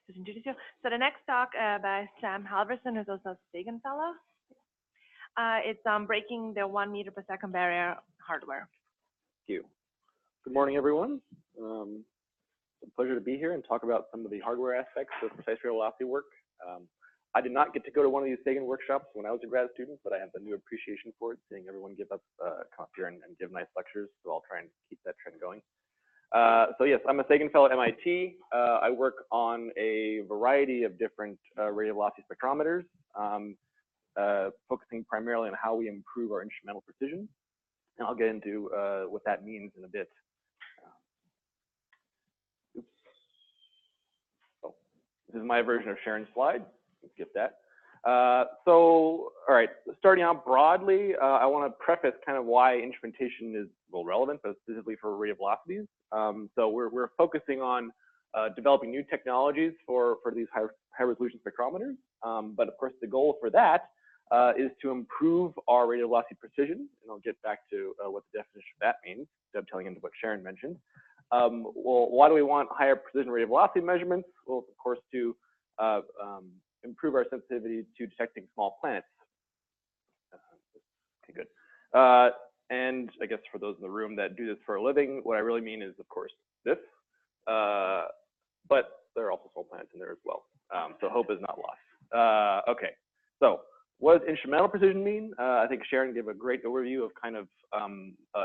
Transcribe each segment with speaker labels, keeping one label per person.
Speaker 1: just introduce you. So the next talk by Sam Halverson, who's also a Sagan fellow. It's breaking the 1 meter per second barrier hardware.
Speaker 2: Thank you. Good morning, everyone. It's a pleasure to be here and talk about some of the hardware aspects of precise radial velocity work. I did not get to go to one of these Sagan workshops when I was a grad student, but I have a new appreciation for it, seeing everyone come up here and give nice lectures. So I'll try and keep that trend going. So yes, I'm a Sagan fellow at MIT. I work on a variety of different radial velocity spectrometers, focusing primarily on how we improve our instrumental precision. And I'll get into what that means in a bit. Oops. Oh, this is my version of Sharon's slide. Skip that. So, all right, starting out broadly, I want to preface kind of why instrumentation is, well, relevant, but specifically for radial velocities. So we're focusing on developing new technologies for these high resolution spectrometers. But of course, the goal for that is to improve our radial velocity precision. And I'll get back to what the definition of that means, dovetailing into what Sharon mentioned. Well, why do we want higher precision radial velocity measurements? Well, of course, to improve our sensitivity to detecting small planets. Okay, good. And I guess for those in the room that do this for a living, what I really mean is, of course, this. But there are also small planets in there as well. So hope is not lost. Okay, so what does instrumental precision mean? I think Sharon gave a great overview of kind of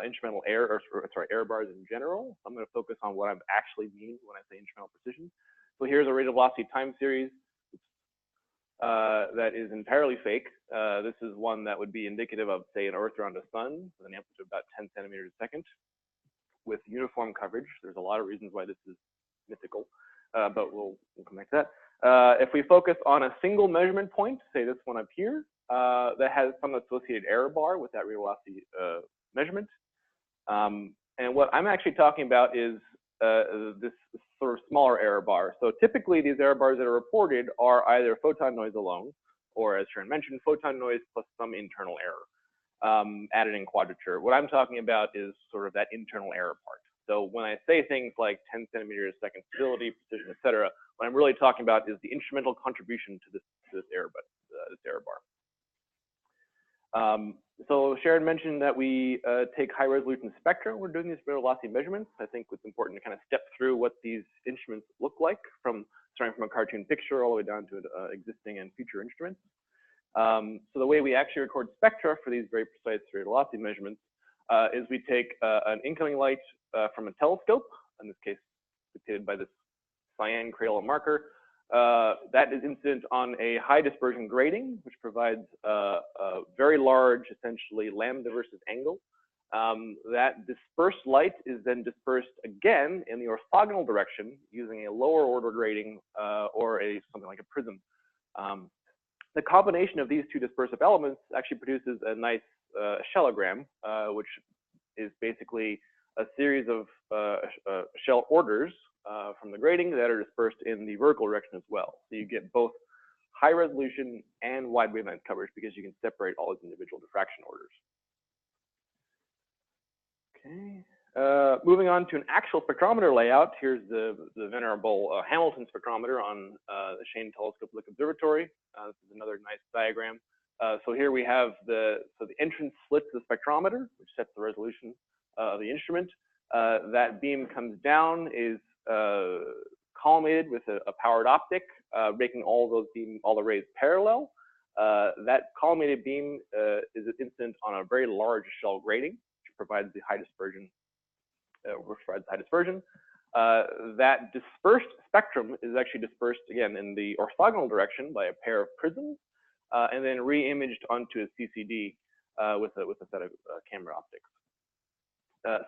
Speaker 2: instrumental error, error bars in general. I'm going to focus on what I actually mean when I say instrumental precision. So here's a radial velocity time series that is entirely fake. This is one that would be indicative of, say, an Earth around a sun with an amplitude of about 10 centimeters a second with uniform coverage. There's a lot of reasons why this is mythical, but we'll come back to that. If we focus on a single measurement point, say this one up here, that has some associated error bar with that radial velocity measurement. And what I'm actually talking about is this sort of smaller error bar. So typically these error bars that are reported are either photon noise alone, or as Sharon mentioned, photon noise plus some internal error added in quadrature. What I'm talking about is sort of that internal error part. So when I say things like 10 centimeters a second stability, precision, et cetera, what I'm really talking about is the instrumental contribution to this error bar. So Sharon mentioned that we take high resolution spectra when we're doing these radial velocity measurements. I think it's important to kind of step through what these instruments look like, starting from a cartoon picture all the way down to existing and future instruments. So the way we actually record spectra for these very precise radial velocity measurements is we take an incoming light from a telescope, in this case dictated by this cyan Crayola marker. That is incident on a high dispersion grating, which provides a very large, essentially, lambda versus angle. That dispersed light is then dispersed again in the orthogonal direction using a lower order grating or something like a prism. The combination of these two dispersive elements actually produces a nice shellogram, which is basically a series of shell orders from the grating that are dispersed in the vertical direction as well. So you get both high resolution and wide wavelength coverage because you can separate all these individual diffraction orders. Okay, moving on to an actual spectrometer layout. Here's the venerable Hamilton spectrometer on the Shane Telescope Lick Observatory. This is another nice diagram. So here we have the entrance slit to the spectrometer, which sets the resolution of the instrument. That beam comes down, is collimated with a powered optic, making all the rays parallel. That collimated beam is incident on a very large shell grating, which provides the high dispersion. That dispersed spectrum is actually dispersed again in the orthogonal direction by a pair of prisms, and then re-imaged onto a CCD with a set of camera optics.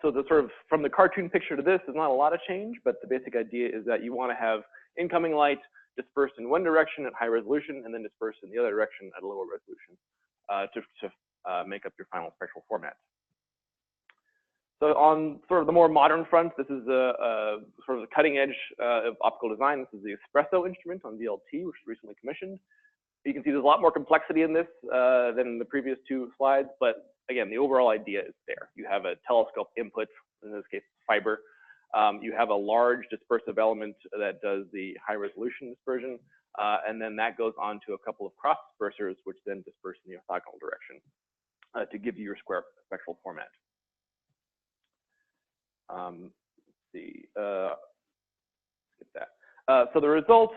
Speaker 2: So the sort of from the cartoon picture to this is not a lot of change, but the basic idea is that you want to have incoming light dispersed in one direction at high resolution and then dispersed in the other direction at a lower resolution to make up your final spectral format. So on sort of the more modern front, this is sort of the cutting edge of optical design. This is the Espresso instrument on VLT, which was recently commissioned. You can see there's a lot more complexity in this than in the previous two slides, but again, the overall idea is there. You have a telescope input, in this case fiber, You have a large dispersive element that does the high resolution dispersion, and then that goes on to a couple of cross dispersers, which then disperse in the orthogonal direction to give you your square spectral format. Let's see, skip that. So the result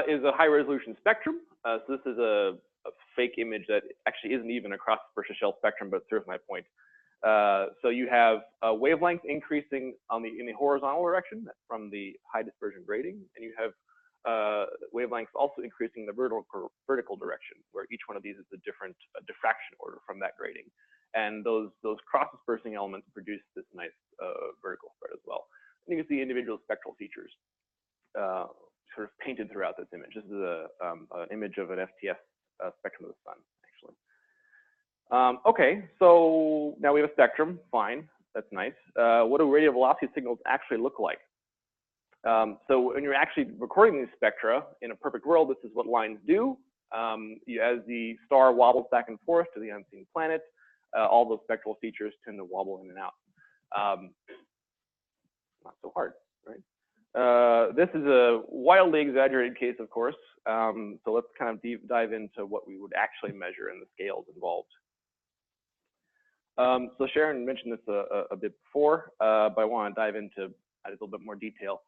Speaker 2: is a high resolution spectrum. So this is a fake image that actually isn't even a cross dispersed shell spectrum, but it serves my point. So you have a wavelength increasing in the horizontal direction from the high dispersion grading, and you have wavelengths also increasing in the vertical direction, where each one of these is a different diffraction order from that grading. And those cross-dispersing elements produce this nice vertical spread as well. And you can see individual spectral features sort of painted throughout this image. This is an image of an FTS spectrum of the sun, actually. Okay, so now we have a spectrum. Fine, that's nice. What do radial velocity signals actually look like? So when you're actually recording these spectra in a perfect world, this is what lines do. As the star wobbles back and forth to the unseen planet, all those spectral features tend to wobble in and out. Not so hard, right? This is a wildly exaggerated case, of course. So let's kind of dive into what we would actually measure and the scales involved. So Sharon mentioned this a bit before, but I want to dive into a little bit more detail.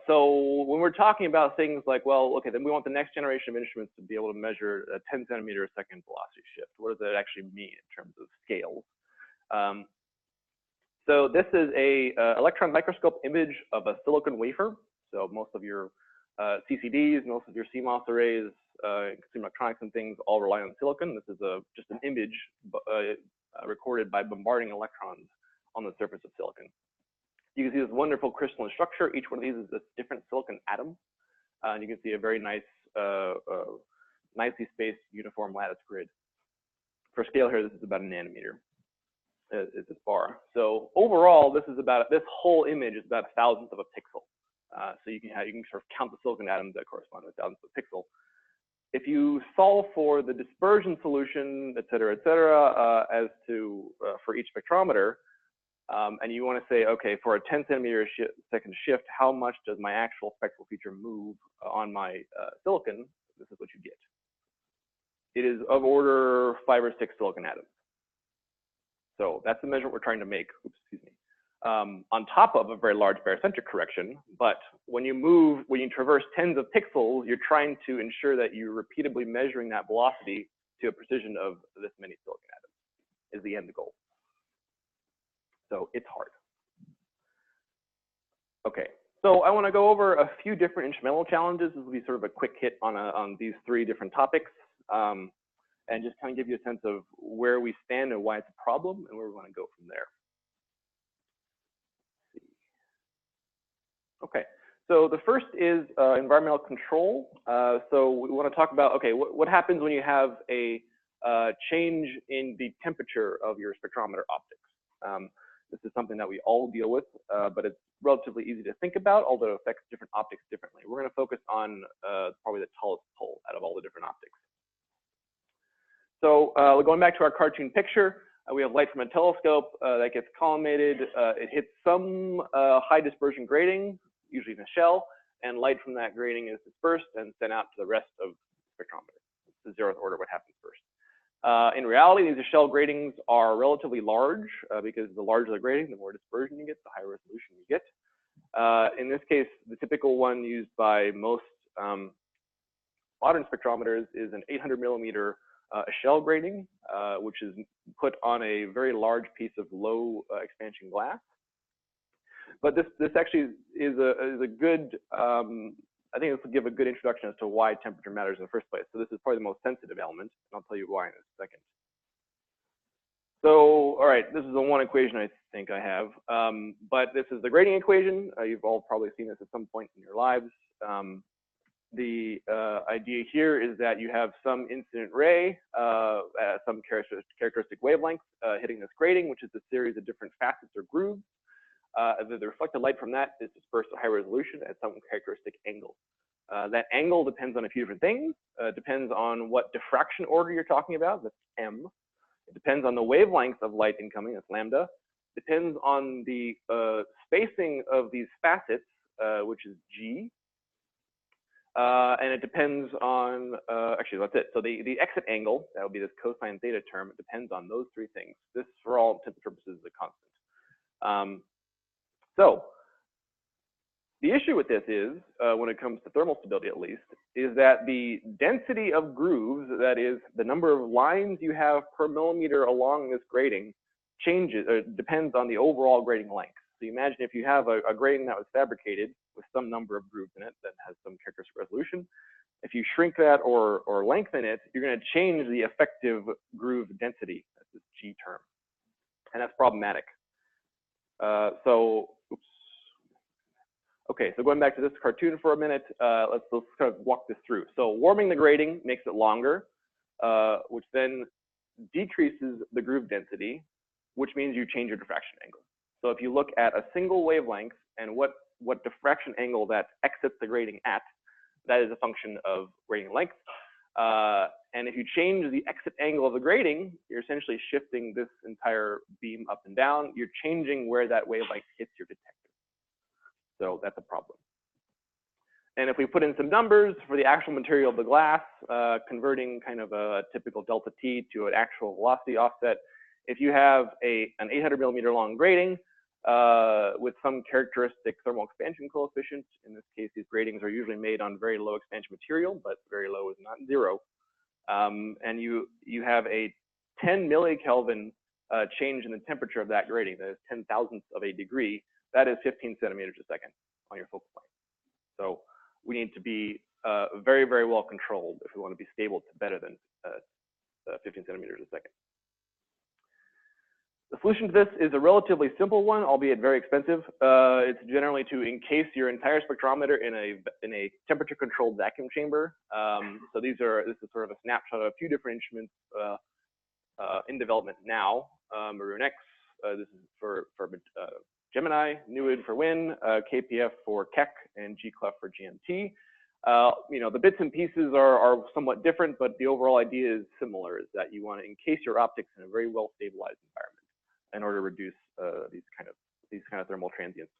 Speaker 2: So when we're talking about things like, well, okay, then we want the next generation of instruments to be able to measure a 10 centimeter a second velocity shift. What does that actually mean in terms of scales? So this is a electron microscope image of a silicon wafer. So most of your CCDs, most of your CMOS arrays, consumer electronics and things all rely on silicon. This is just an image recorded by bombarding electrons on the surface of silicon. You can see this wonderful crystalline structure. Each one of these is a different silicon atom. And you can see a very nice, nicely spaced uniform lattice grid. For scale here, this is about a nanometer, is this bar. So overall, this whole image is about 1,000th of a pixel. So you can sort of count the silicon atoms that correspond to 1,000th of a pixel. If you solve for the dispersion solution, et cetera, as to for each spectrometer, and you want to say, okay, for a 10 centimeter second shift, how much does my actual spectral feature move on my silicon? This is what you get. It is of order 5 or 6 silicon atoms. So that's the measurement we're trying to make. Oops, excuse me. On top of a very large barycentric correction, but when you traverse tens of pixels, you're trying to ensure that you're repeatably measuring that velocity to a precision of this many silicon atoms is the end goal. So it's hard. Okay, so I want to go over a few different instrumental challenges. This will be sort of a quick hit on these 3 different topics, and just kind of give you a sense of where we stand and why it's a problem and where we want to go from there. Okay, so the first is environmental control. So we want to talk about, okay, what happens when you have a change in the temperature of your spectrometer optics? This is something that we all deal with, but it's relatively easy to think about, although it affects different optics differently. We're going to focus on probably the tallest pole out of all the different optics. So going back to our cartoon picture, we have light from a telescope that gets collimated. It hits some high dispersion grading, usually in a shell, and light from that grading is dispersed and sent out to the rest of the spectrometer. It's the 0th order what happens first. In reality, these shell gratings are relatively large because the larger the grating, the more dispersion you get, the higher resolution you get. In this case, the typical one used by most modern spectrometers is an 800 millimeter shell grating, which is put on a very large piece of low expansion glass. But this actually is a good, I think this will give a good introduction as to why temperature matters in the first place. So this is probably the most sensitive element, and I'll tell you why in a second. So, all right, this is the one equation I think I have, but this is the grading equation. You've all probably seen this at some point in your lives. The idea here is that you have some incident ray, some characteristic wavelength hitting this grating, which is a series of different facets or grooves. The reflected light from that is dispersed at high resolution at some characteristic angle. That angle depends on a few different things. It depends on what diffraction order you're talking about, that's m. It depends on the wavelength of light incoming, that's lambda. depends on the spacing of these facets, which is G. And it depends on, actually, that's it. So the exit angle, that would be this cosine theta term, it depends on those three things. This, for all intents and purposes, is a constant. So the issue with this is, when it comes to thermal stability at least, is that the density of grooves, that is, the number of lines you have per millimeter along this grating, changes, or depends on the overall grating length. So you imagine if you have a grating that was fabricated with some number of grooves in it that has some characteristic resolution, if you shrink that or lengthen it, you're going to change the effective groove density. That's this G term, and that's problematic. Oops. Okay, so going back to this cartoon for a minute, let's kind of walk this through. So warming the grating makes it longer, which then decreases the groove density, which means you change your diffraction angle. So if you look at a single wavelength and what diffraction angle that exits the grating at, that is a function of grating length. And if you change the exit angle of the grating, you're essentially shifting this entire beam up and down. You're changing where that wavelength hits your detector. So that's a problem. And if we put in some numbers for the actual material of the glass, converting kind of a typical delta T to an actual velocity offset, if you have an 800 millimeter long grating with some characteristic thermal expansion coefficient, in this case, these gratings are usually made on very low expansion material, but very low is not zero. And you have a 10 millikelvin change in the temperature of that grating, that is 10,000ths of a degree, that is 15 centimeters a second on your focal point. So we need to be very, very well controlled if we want to be stable to better than 15 centimeters a second. The solution to this is a relatively simple one, albeit very expensive. It's generally to encase your entire spectrometer in a temperature-controlled vacuum chamber. So this is sort of a snapshot of a few different instruments in development now. Maroon X, this is for Gemini, NUID for WIN, KPF for Keck, and GClef for GMT. The bits and pieces are somewhat different, but the overall idea is similar, is that you want to encase your optics in a very well-stabilized environment in order to reduce these kind of thermal transients.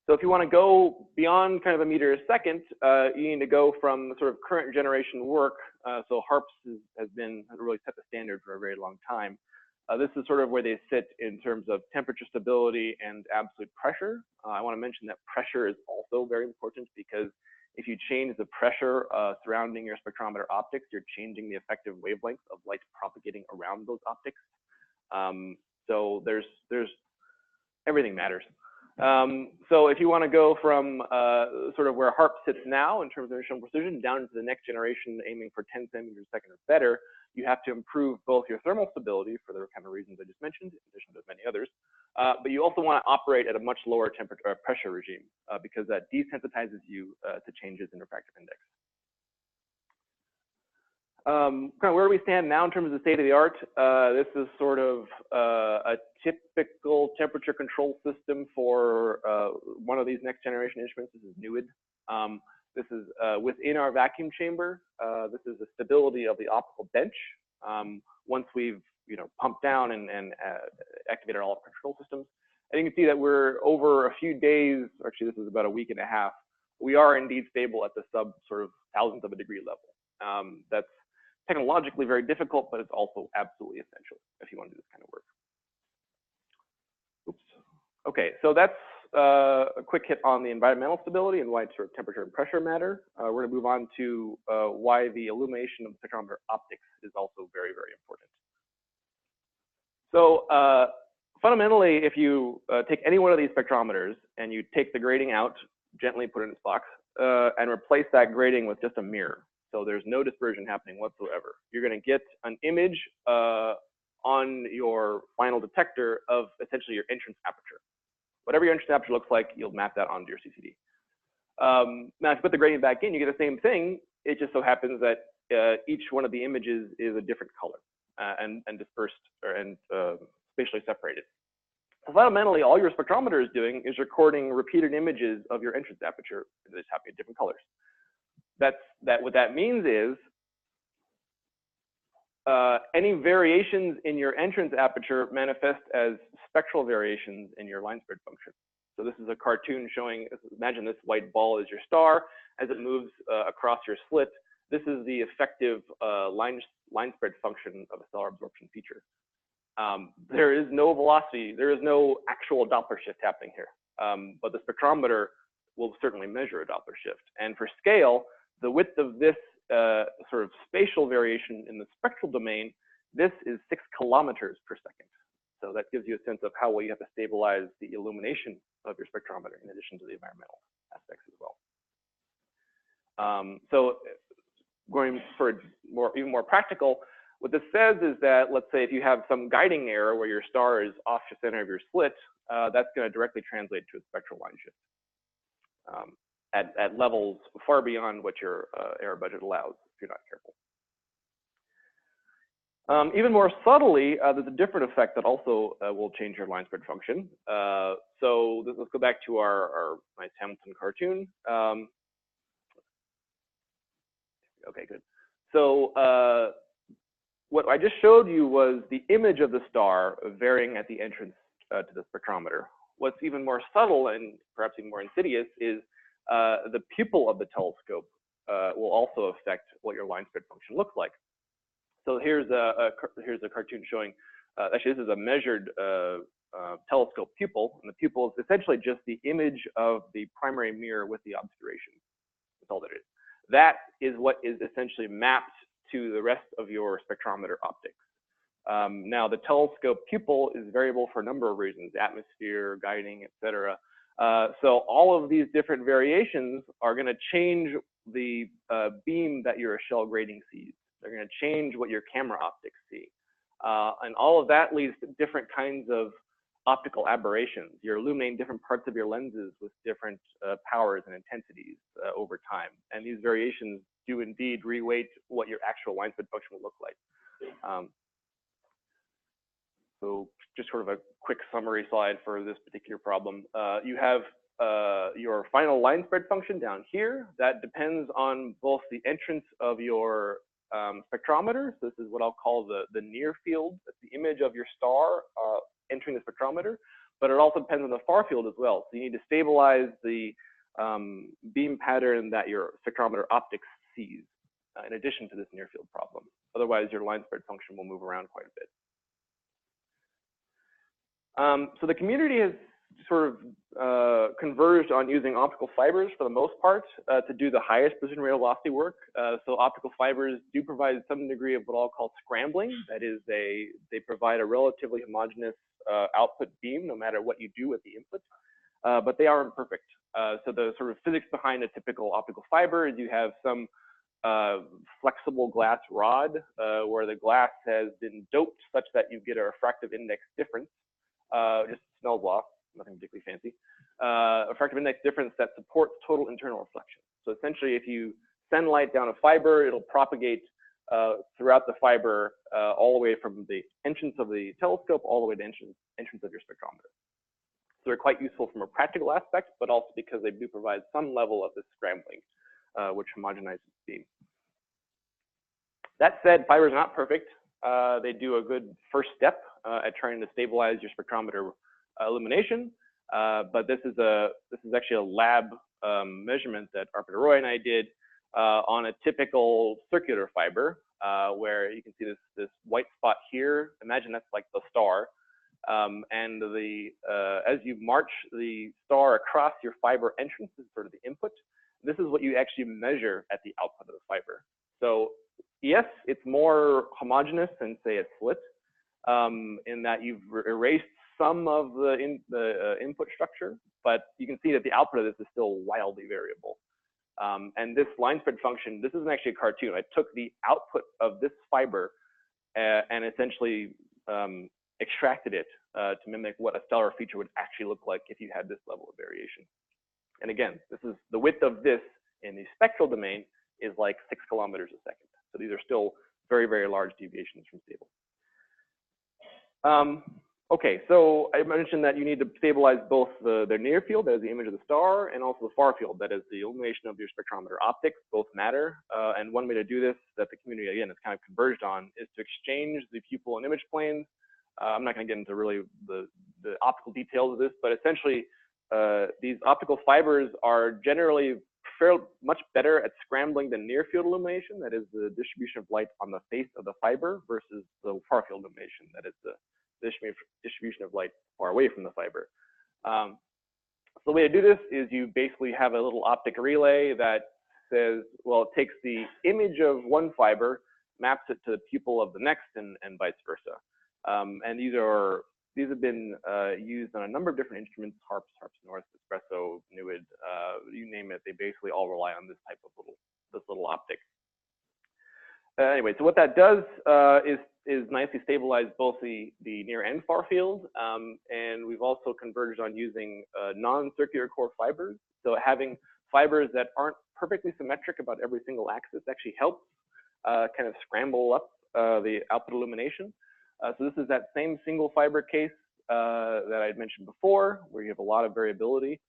Speaker 2: So if you want to go beyond kind of a meter a second, you need to go from the sort of current generation work. So HARPS has really set the standard for a very long time. This is sort of where they sit in terms of temperature stability and absolute pressure. I want to mention that pressure is also very important, because if you change the pressure surrounding your spectrometer optics, you're changing the effective wavelength of light propagating around those optics. So everything matters. So if you want to go from sort of where HARP sits now in terms of initial precision down to the next generation aiming for 10 centimeters a second or better, you have to improve both your thermal stability for the kind of reasons I just mentioned, in addition to many others, but you also want to operate at a much lower temperature pressure regime, because that desensitizes you to changes in refractive index. Kind of where we stand now in terms of the state of the art. This is sort of a typical temperature control system for one of these next generation instruments. This is NUID. This is within our vacuum chamber. This is the stability of the optical bench. Once we've pumped down and activated all of our control systems, and you can see that we're over a few days. Actually, this is about a week and a half. We are indeed stable at the sub sort of thousandth of a degree level. That's technologically very difficult, but it's also absolutely essential if you want to do this kind of work. Oops. Okay, so that's a quick hit on the environmental stability and why sort of temperature and pressure matter. We're going to move on to why the illumination of the spectrometer optics is also very, very important. So fundamentally, if you take any one of these spectrometers and you take the grating out, gently put it in its box, and replace that grating with just a mirror, so there's no dispersion happening whatsoever, you're going to get an image on your final detector of essentially your entrance aperture. Whatever your entrance aperture looks like, you'll map that onto your CCD. Now, if you put the gradient back in, you get the same thing. It just so happens that each one of the images is a different color and dispersed and spatially separated. So fundamentally, all your spectrometer is doing is recording repeated images of your entrance aperture that is happening at different colors. What that means is any variations in your entrance aperture manifest as spectral variations in your line spread function. So this is a cartoon showing, imagine this white ball is your star. As it moves across your slit, this is the effective line spread function of a stellar absorption feature. There is no velocity, there is no actual Doppler shift happening here, but the spectrometer will certainly measure a Doppler shift. And for scale, the width of this sort of spatial variation in the spectral domain, this is 6 kilometers per second. So that gives you a sense of how well you have to stabilize the illumination of your spectrometer in addition to the environmental aspects as well. So going for even more practical, what this says is that, let's say if you have some guiding error where your star is off the center of your slit, that's going to directly translate to a spectral line shift at levels far beyond what your error budget allows if you're not careful. Even more subtly, there's a different effect that also will change your line spread function. So let's go back to our nice Hamilton cartoon. Okay, good. So what I just showed you was the image of the star varying at the entrance to the spectrometer. What's even more subtle and perhaps even more insidious is the pupil of the telescope will also affect what your line spread function looks like. So here's a cartoon showing, actually this is a measured telescope pupil, and the pupil is essentially just the image of the primary mirror with the obscuration. That's all that it is. That is what is essentially mapped to the rest of your spectrometer optics. Now the telescope pupil is variable for a number of reasons, atmosphere, guiding, etc. So all of these different variations are going to change the beam that your shell grating sees. They're going to change what your camera optics see. And all of that leads to different kinds of optical aberrations. You're illuminating different parts of your lenses with different powers and intensities over time. And these variations do indeed reweight what your actual line spread function will look like. So just sort of a quick summary slide for this particular problem. You have your final line spread function down here. That depends on both the entrance of your spectrometer. So this is what I'll call the near field. That's the image of your star entering the spectrometer, but it also depends on the far field as well. So you need to stabilize the beam pattern that your spectrometer optics sees in addition to this near field problem. Otherwise, your line spread function will move around quite a bit. So the community has sort of converged on using optical fibers for the most part to do the highest precision radial velocity work. So optical fibers do provide some degree of what I'll call scrambling. That is, they provide a relatively homogeneous output beam no matter what you do with the input, but they aren't perfect. So the sort of physics behind a typical optical fiber is you have some flexible glass rod where the glass has been doped such that you get a refractive index difference, just Snell's law, nothing particularly fancy, refractive index difference that supports total internal reflection. So essentially, if you send light down a fiber, it'll propagate throughout the fiber all the way from the entrance of the telescope all the way to entrance of your spectrometer. So they're quite useful from a practical aspect, but also because they do provide some level of this scrambling, which homogenizes the beam. That said, fibers are not perfect. They do a good first step at trying to stabilize your spectrometer illumination, but this is actually a lab measurement that Arpita Roy and I did on a typical circular fiber, where you can see this white spot here. Imagine that's like the star, and as you march the star across your fiber entrance, this is sort of the input. This is what you actually measure at the output of the fiber. So yes, it's more homogeneous than say a slit, in that you've erased some of the input structure, but you can see that the output of this is still wildly variable. And this line spread function, this isn't actually a cartoon. I took the output of this fiber and essentially extracted it to mimic what a stellar feature would actually look like if you had this level of variation. And again, this is the width of this in the spectral domain is like 6 kilometers a second. So these are still very, very large deviations from stable. Okay, so I mentioned that you need to stabilize both the near field, that is the image of the star, and also the far field, that is the illumination of your spectrometer optics. Both matter. And one way to do this that the community, again, has kind of converged on is to exchange the pupil and image planes I'm not going to get into really the optical details of this, but essentially these optical fibers are generally much better at scrambling than near field illumination, that is the distribution of light on the face of the fiber, versus the far field illumination, that is the distribution of light far away from the fiber. So the way to do this is you basically have a little optic relay that says, well, it takes the image of one fiber, maps it to the pupil of the next, and vice versa. And these have been used on a number of different instruments: harps north, espresso, Newid, you name it. They basically all rely on this type of little optic. Anyway, so what that does is nicely stabilize both the near and far field, and we've also converged on using non-circular core fibers. So having fibers that aren't perfectly symmetric about every single axis actually helps kind of scramble up the output illumination. So this is that same single fiber case that I had mentioned before, where you have a lot of variability.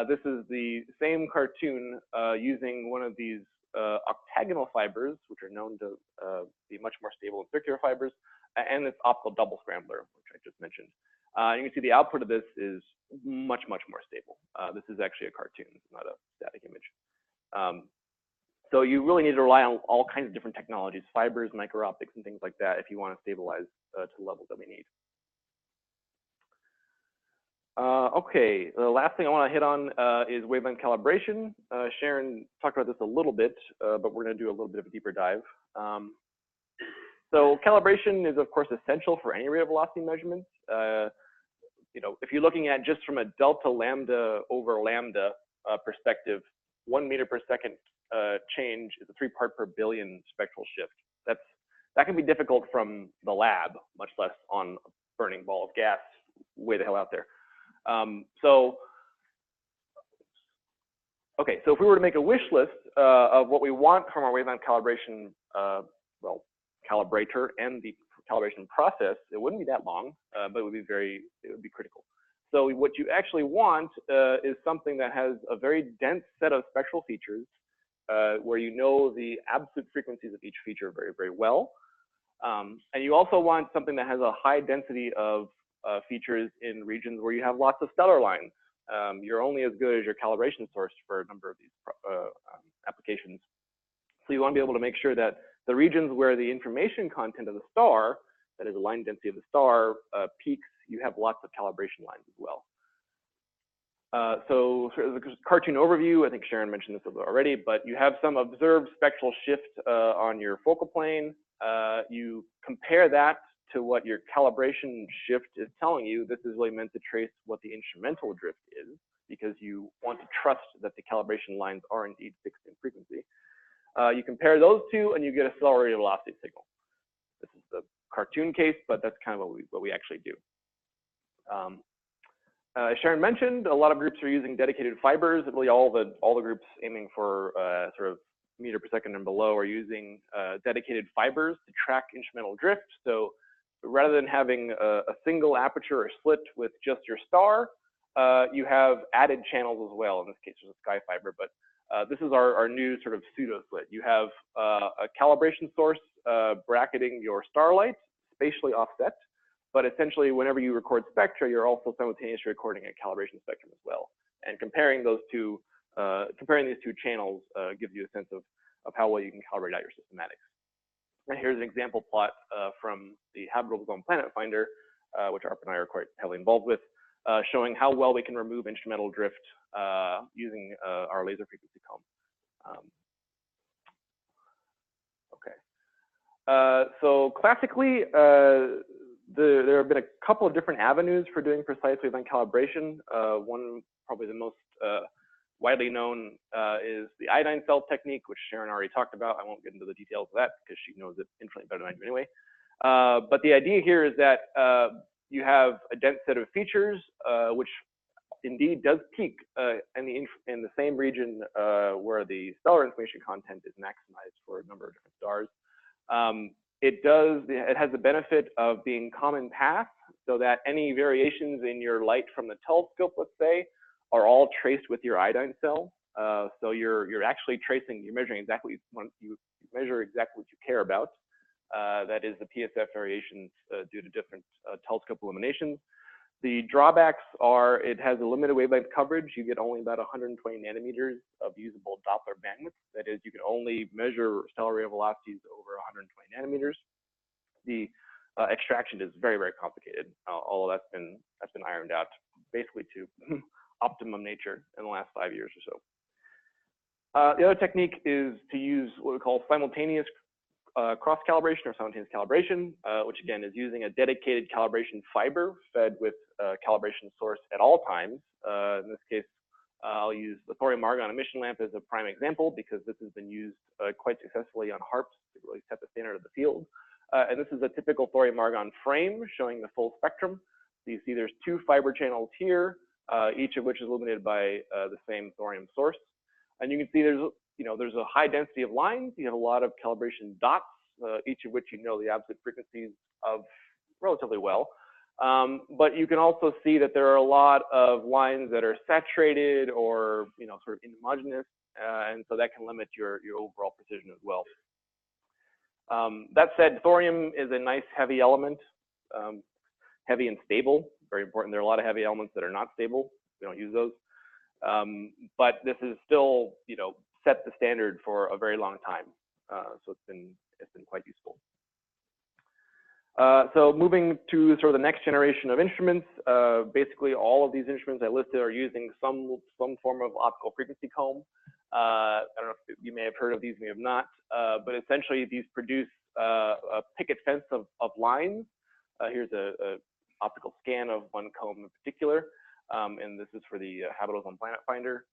Speaker 2: This is the same cartoon using one of these octagonal fibers, which are known to be much more stable than circular fibers, and this optical double scrambler, which I just mentioned. You can see the output of this is much more stable. This is actually a cartoon, not a static image. So you really need to rely on all kinds of different technologies, fibers, micro optics, and things like that, if you want to stabilize to the levels that we need. Okay, the last thing I want to hit on is wavelength calibration. Sharon talked about this a little bit, but we're going to do a little bit of a deeper dive. So calibration is, of course, essential for any rate of velocity measurements. If you're looking at just from a delta lambda over lambda perspective, 1 meter per second change is a 3 part per billion spectral shift. That can be difficult from the lab, much less on a burning ball of gas way the hell out there. So if we were to make a wish list of what we want from our wavelength calibration, calibrator and the calibration process, it wouldn't be that long, but it would be critical. So what you actually want is something that has a very dense set of spectral features, where you know the absolute frequencies of each feature very, very well. And you also want something that has a high density of features in regions where you have lots of stellar lines. You're only as good as your calibration source for a number of these applications. So you want to be able to make sure that the regions where the information content of the star, that is the line density of the star, peaks, you have lots of calibration lines as well. So as a cartoon overview, I think Sharon mentioned this already, but you have some observed spectral shift on your focal plane. You compare that to what your calibration shift is telling you. This is really meant to trace what the instrumental drift is, because you want to trust that the calibration lines are indeed fixed in frequency. You compare those two, and you get a stellar radial velocity signal. This is the cartoon case, but that's kind of what we actually do. As Sharon mentioned, a lot of groups are using dedicated fibers. Really, all the groups aiming for sort of meter per second and below are using dedicated fibers to track instrumental drift. So rather than having a single aperture or slit with just your star, you have added channels as well. In this case, there's a sky fiber, but this is our new sort of pseudo slit. You have a calibration source bracketing your starlight, spatially offset, but essentially whenever you record spectra, you're also simultaneously recording a calibration spectrum as well. And comparing these two channels gives you a sense of how well you can calibrate out your systematics. And here's an example plot from the Habitable Zone Planet Finder, which Arp and I are quite heavily involved with, showing how well we can remove instrumental drift using our laser frequency comb. So classically, there have been a couple of different avenues for doing precise wavelength calibration. One, probably the most widely known, is the iodine cell technique, which Sharon already talked about. I won't get into the details of that because she knows it infinitely better than I do anyway. But the idea here is that you have a dense set of features, which indeed does peak in the same region where the stellar information content is maximized for a number of different stars. It has the benefit of being common path, so that any variations in your light from the telescope, let's say, are all traced with your iodine cell. So you're actually tracing, you're measuring exactly what you measure exactly what you care about. That is the PSF variations due to different telescope illuminations. The drawbacks are it has a limited wavelength coverage. You get only about 120 nanometers of usable Doppler bandwidth. That is, you can only measure stellar radial velocities over 120 nanometers. The extraction is very, very complicated. All of that's been ironed out basically to optimum nature in the last 5 years or so. The other technique is to use what we call simultaneous cross-calibration or simultaneous calibration, which again is using a dedicated calibration fiber fed with a calibration source at all times. In this case, I'll use the thorium-argon emission lamp as a prime example because this has been used quite successfully on HARPS to really set the standard of the field. And this is a typical thorium-argon frame showing the full spectrum. So you see there's 2 fiber channels here, each of which is illuminated by the same thorium source. And you can see there's a high density of lines. You have a lot of calibration dots, each of which you know the absolute frequencies of relatively well. But you can also see that there are a lot of lines that are saturated or sort of inhomogeneous, and so that can limit your overall precision as well. That said, thorium is a nice heavy element, heavy and stable, very important. There are a lot of heavy elements that are not stable. We don't use those. But this is still, set the standard for a very long time. So it's been quite useful. So moving to sort of the next generation of instruments, basically all of these instruments I listed are using some form of optical frequency comb. I don't know if you may have heard of these, may have not, but essentially these produce a picket fence of lines. Here's a optical scan of one comb in particular. And this is for the Halverson Planet Finder.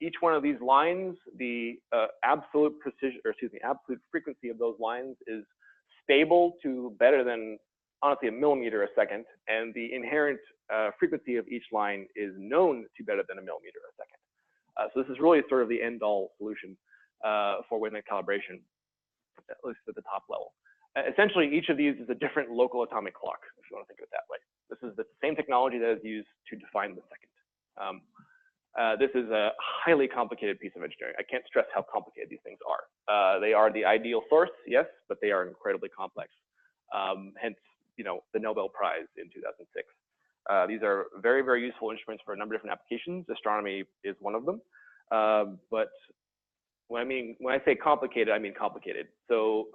Speaker 2: Each one of these lines, the absolute precision, or excuse me, absolute frequency of those lines is stable to better than, honestly, 1 millimeter a second, and the inherent frequency of each line is known to better than 1 millimeter a second. So this is really sort of the end-all solution for wavelength calibration, at least at the top level. Essentially, each of these is a different local atomic clock, if you want to think of it that way. This is the same technology that is used to define the second. This is a highly complicated piece of engineering. I can't stress how complicated these things are. They are the ideal source, yes, but they are incredibly complex. Hence, the Nobel Prize in 2006. These are very, very useful instruments for a number of different applications. Astronomy is one of them. But when I say complicated, I mean complicated. So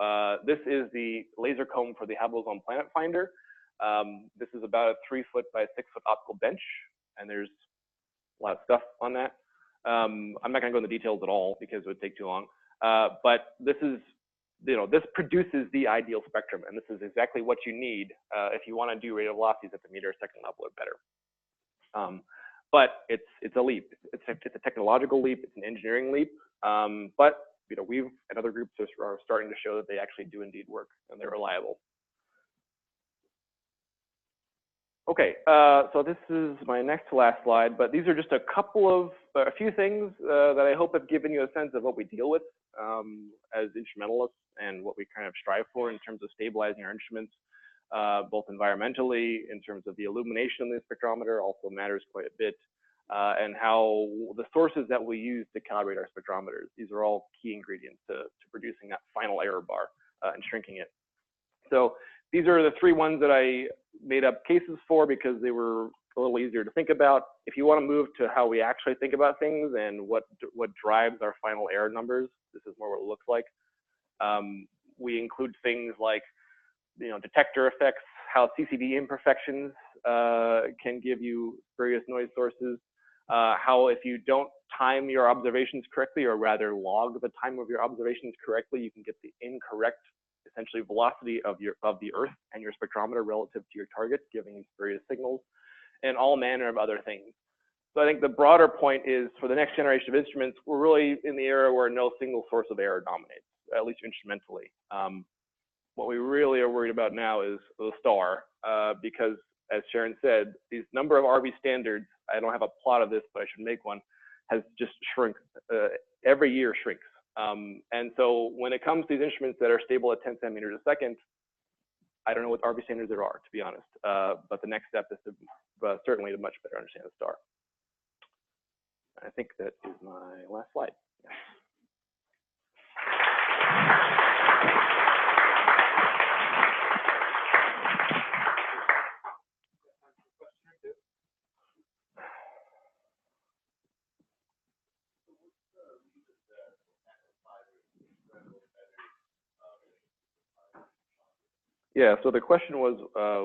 Speaker 2: this is the laser comb for the Halverson Planet Finder. This is about a 3-foot by 6-foot optical bench, and there's a lot of stuff on that. I'm not going to go into details at all because it would take too long. But this is, this produces the ideal spectrum, and this is exactly what you need if you want to do radial velocities at the meter-second level or better. But it's a leap. It's a technological leap. It's an engineering leap. But we've and other groups are starting to show that they actually do indeed work and they're reliable. Okay, so this is my next to last slide, but these are just a few things that I hope have given you a sense of what we deal with as instrumentalists and what we kind of strive for in terms of stabilizing our instruments, both environmentally, in terms of the illumination of the spectrometer also matters quite a bit, and how the sources that we use to calibrate our spectrometers, these are all key ingredients to producing that final error bar and shrinking it. So these are the 3 ones that I made up cases for because they were a little easier to think about. If you want to move to how we actually think about things and what drives our final error numbers, this is more what it looks like. We include things like, detector effects, how CCD imperfections can give you various noise sources, how if you don't time your observations correctly, or rather log the time of your observations correctly, you can get the incorrect essentially velocity of the Earth and your spectrometer relative to your target, giving these various signals, and all manner of other things. So I think the broader point is for the next generation of instruments, we're really in the era where no single source of error dominates, at least instrumentally. What we really are worried about now is the star, because as Sharon said, these number of RV standards, I don't have a plot of this, but I should make one, has just shrunk, every year shrinks. And so when it comes to these instruments that are stable at 10 centimeters a second, I don't know what RV standards there are, to be honest. But the next step is to certainly to much better understand the star. I think that is my last slide. Yeah. Yeah, so the question was,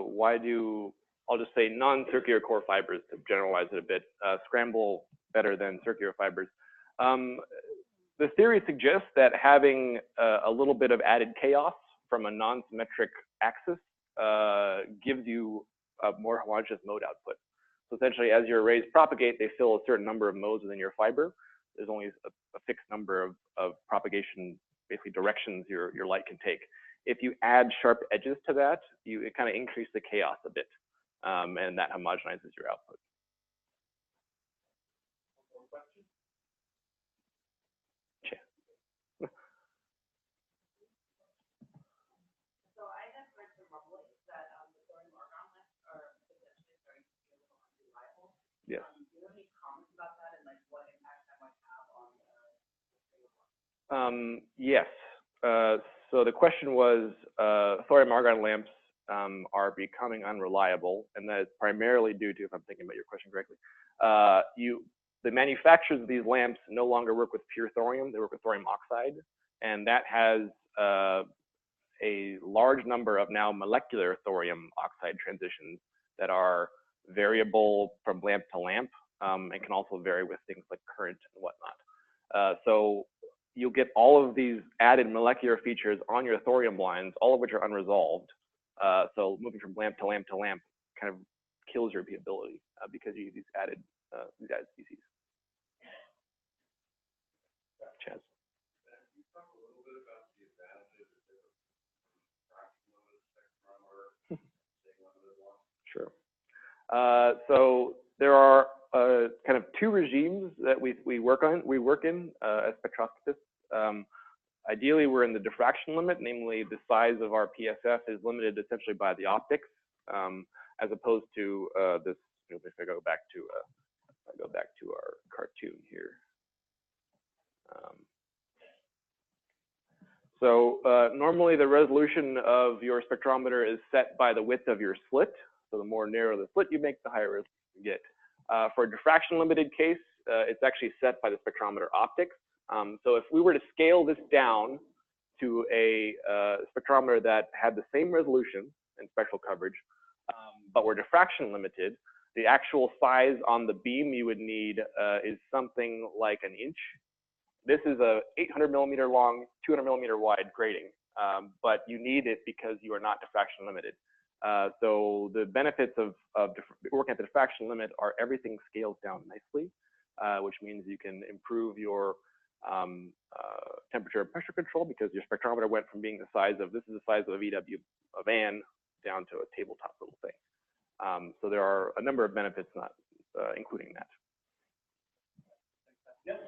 Speaker 2: why do, I'll just say non-circular core fibers, to generalize it a bit, scramble better than circular fibers? The theory suggests that having a little bit of added chaos from a non-symmetric axis gives you a more homogeneous mode output. So essentially, as your arrays propagate, they fill a certain number of modes within your fiber. There's only a fixed number of propagation, basically directions your light can take. If you add sharp edges to that, it kind of increases the chaos a bit, and that homogenizes your output.
Speaker 1: So I have heard some rumblings that the thorium argon lamps are potentially starting to be a little unreliable.
Speaker 2: Yes.
Speaker 1: Do you have any comments about that and like what impact that might have on
Speaker 2: Yes. So the question was, thorium argon lamps are becoming unreliable, and that is primarily due to, if I'm thinking about your question correctly, the manufacturers of these lamps no longer work with pure thorium; they work with thorium oxide, and that has a large number of now molecular thorium oxide transitions that are variable from lamp to lamp, and can also vary with things like current and whatnot. So you'll get all of these added molecular features on your thorium lines, all of which are unresolved. So moving from lamp to lamp to lamp kind of kills your repeatability because you use these added species. Chaz. Sure. So there are kind of two regimes that we work in as spectroscopists. Ideally, we're in the diffraction limit, namely the size of our PSF is limited essentially by the optics, as opposed to this. If I go back to our cartoon here. So normally the resolution of your spectrometer is set by the width of your slit. So the more narrow the slit you make, the higher resolution you get. For a diffraction limited case, it's actually set by the spectrometer optics. So if we were to scale this down to a spectrometer that had the same resolution and spectral coverage, but were diffraction limited, the actual size on the beam you would need is something like an inch. This is a 800 millimeter long, 200 millimeter wide grating, but you need it because you are not diffraction limited. So the benefits of working at the diffraction limit are everything scales down nicely, which means you can improve your temperature and pressure control because your spectrometer went from being the size of, this is the size of a VW van down to a tabletop little thing. So there are a number of benefits, not including that.
Speaker 3: Yes.